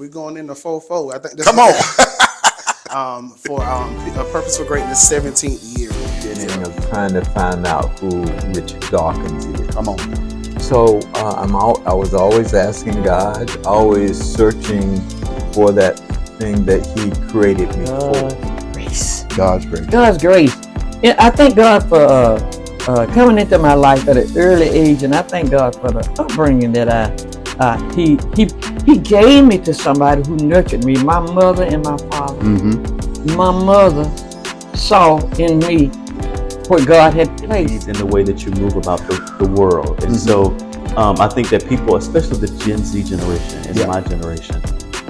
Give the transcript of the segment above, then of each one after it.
We're going into 4-4. I think this Come on. on. For a Purpose for Greatness 17th year. Beginning of trying to find out who Richard Dawkins is. Come on. So I was always asking God, always searching for that thing that He created me for. Grace. God's grace. God's grace. Yeah, I thank God for coming into my life at an early age, and I thank God for the upbringing that He gave me to somebody who nurtured me. My mother and my father. Mm-hmm. My mother saw in me what God had placed. In the way that you move about the world. And so I think that people, especially the Gen Z generation and my generation,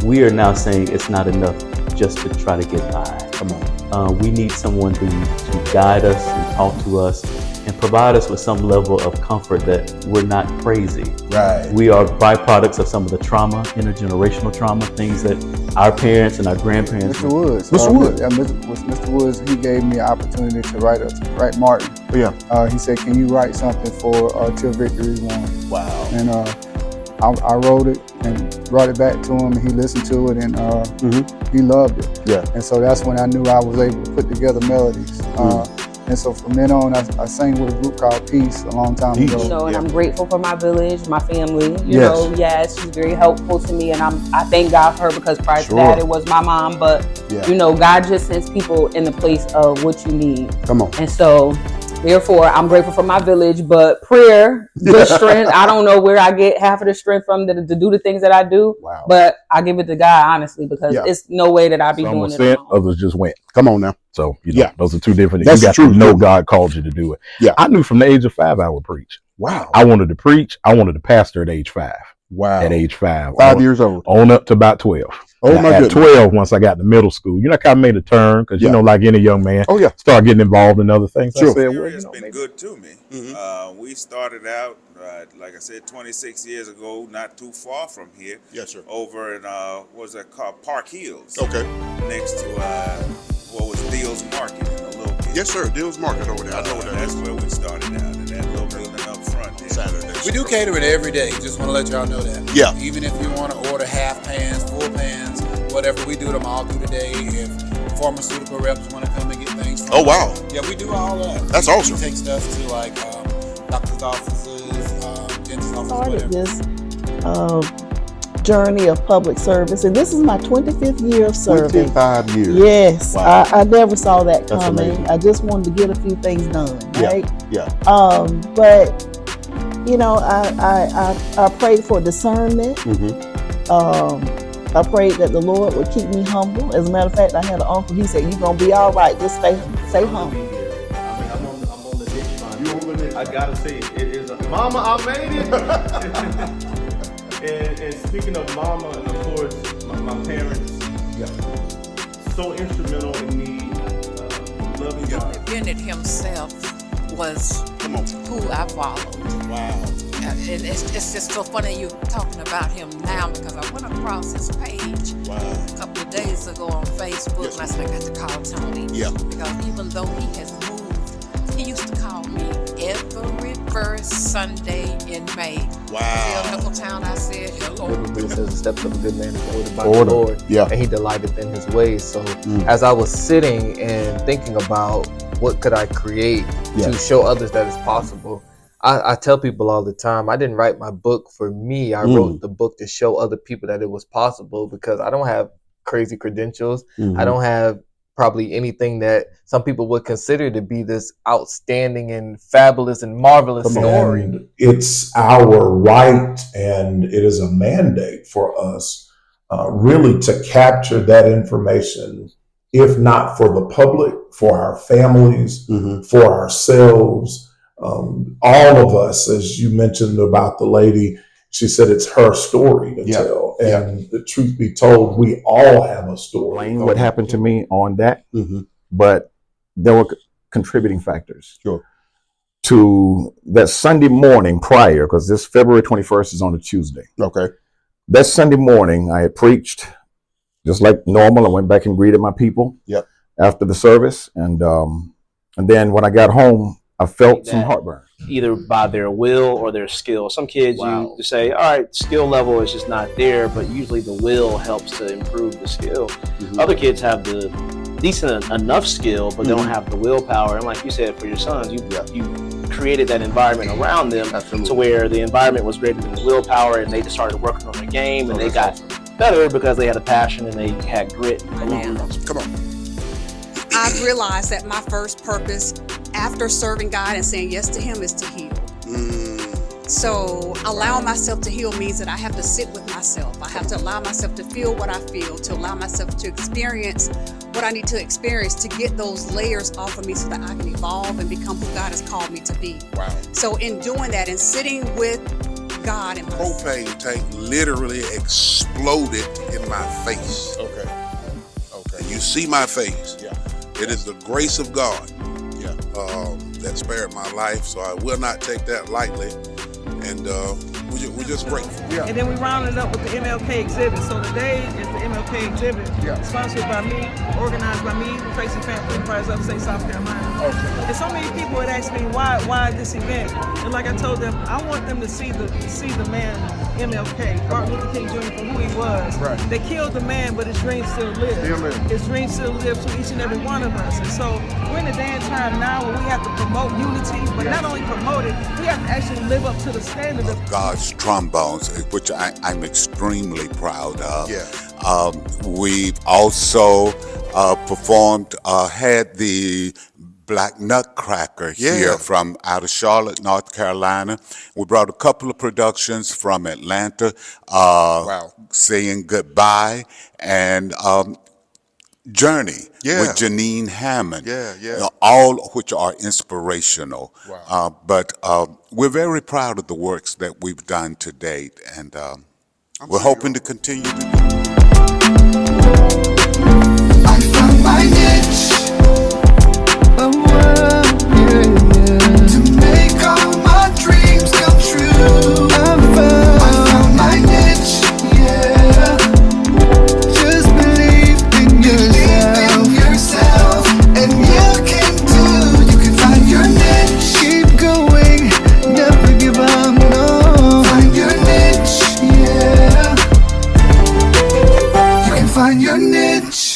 we are now saying it's not enough just to try to get by. Come on. We need someone to guide us and talk to us and provide us with some level of comfort that we're not crazy. Right. We are byproducts of some of the trauma, intergenerational trauma, things that our parents and our grandparents. Mr. Woods. Mr. Woods. Mr. Woods, he gave me an opportunity to write Martin. Yeah. He said, "Can you write something for Till Victory Won?" Wow. And I wrote it and brought it back to him, and he listened to it, and he loved it. Yeah. And so that's when I knew I was able to put together melodies. And so from then on, I sang with a group called Peace a long time ago. You know, and I'm grateful for my village, my family. You Yes. know, yes, she's very helpful to me, and I thank God for her, because prior to that, it was my mom. But you know, God just sends people in the place of what you need. Come on. And so, therefore, I'm grateful for my village. But prayer, good strength. I don't know where I get half of the strength from to do the things that I do. Wow. But I give it to God, honestly, because it's no way that I be doing it alone. Others just went. Come on now. So, you know, those are two different. That's you got the truth. to know God called you to do it. Yeah. I knew from the age of 5 I would preach. Wow. I wanted to preach. I wanted to pastor at age 5. Wow. At age 5. 5 years old. On up to about 12. Oh, my At goodness. 12, once I got to middle school, you know, I kind of made a turn because, you know, like any young man, start getting involved in other things. Sure. I said, well, It's been good to me. We started out, like I said, 26 years ago, not too far from here. Yes, sir. Over in, what was that called? Park Hills. Okay. Next to, what was Dill's Market in a little bit. Yes, sir. Dill's Market over there. I know what that That's is. where we started out, in that little building up front there. Saturday. We do catering every day. Just want to let y'all know that. Yeah. Even if you want to order half pans, full pans, whatever, we do them all through the day. If pharmaceutical reps want to come and get things from Oh, wow. Yeah, we do all that. That's we awesome. take stuff to like doctor's offices, dentist's offices, Started whatever. this journey of public service, and this is my 25th year of serving. 25 years. Yes, Wow. I never saw that That's coming. amazing. I just wanted to get a few things done, right? Yeah. But you know, I prayed for discernment. I prayed that the Lord would keep me humble. As a matter of fact, I had an uncle. He said, "You're gonna be all right. Just stay humble." I'm on the ditch line. You on the ditch line. I gotta say, it is Mama, I made it. and speaking of Mama, and of course, my parents, so instrumental in me loving God. Bennett himself was who I followed. Wow. And it's just so funny you talking about him now, because I went across his page a couple of days ago on Facebook, and I said, I got to call Tony. Yeah. Because even though he has moved, he used to call me every first Sunday in May. Wow. Till Nickeltown, I said, hello. It says the steps of a good man is ordered by the Lord, and he delighteth in his ways. So as I was sitting and thinking about what could I create to show others that it's possible, I tell people all the time, I didn't write my book for me. I wrote the book to show other people that it was possible, because I don't have crazy credentials. I don't have probably anything that some people would consider to be this outstanding and fabulous and marvelous story. And it's our right, and it is a mandate for us really to capture that information, if not for the public, for our families, for ourselves. All of us, as you mentioned about the lady, she said it's her story to tell. And the truth be told, we all have a story. What happened to me on that, but there were contributing factors to that Sunday morning prior, because this February 21st is on a Tuesday. Okay. That Sunday morning, I had preached just like normal. I went back and greeted my people after the service. And then when I got home, I felt some heartburn. either by their will or their skill. Some kids you just say, all right, skill level is just not there, but usually the will helps to improve the skill. Other kids have the decent enough skill, but they don't have the willpower. And like you said, for your sons, you created that environment around them to where the environment was greater than the willpower, and they just started working on their game, and they got better because they had a passion and they had grit. Come on. I've realized that my first purpose after serving God and saying yes to Him is to heal. So allowing myself to heal means that I have to sit with myself. I have to allow myself to feel what I feel, to allow myself to experience what I need to experience to get those layers off of me so that I can evolve and become who God has called me to be. Wow. So in doing that and sitting with God and propane tank literally exploded in my face. Okay. And you see my face. Yeah. It is the grace of God. That spared my life, so I will not take that lightly. And we're just grateful. And then we rounded up with the MLK exhibit. So today is the MLK exhibit, sponsored by me, organized by me, Tracy Family Enterprise, upstate South Carolina. And so many people had asked me why this event, and like I told them, I want them to see the man MLK, Martin Luther King Jr. for who he was. Right. They killed the man, but his dream still lives. His dream still lives for each and every one of us. And so we're in a day and time now where we have to promote unity, but not only promote it, we have to actually live up to the standard of God's trombones, which I'm extremely proud of. We've also performed, had the Black Nutcracker here from out of Charlotte, North Carolina. We brought a couple of productions from Atlanta, Saying Goodbye, and Journey with Janine Hammond, all of which are inspirational. But we're very proud of the works that we've done to date, and we're hoping to continue to do. I found my niche, to make all my dreams come true. I found my niche, just believe in yourself, and you can find your niche. Keep going, never give up, no. Find your niche, you can find your niche.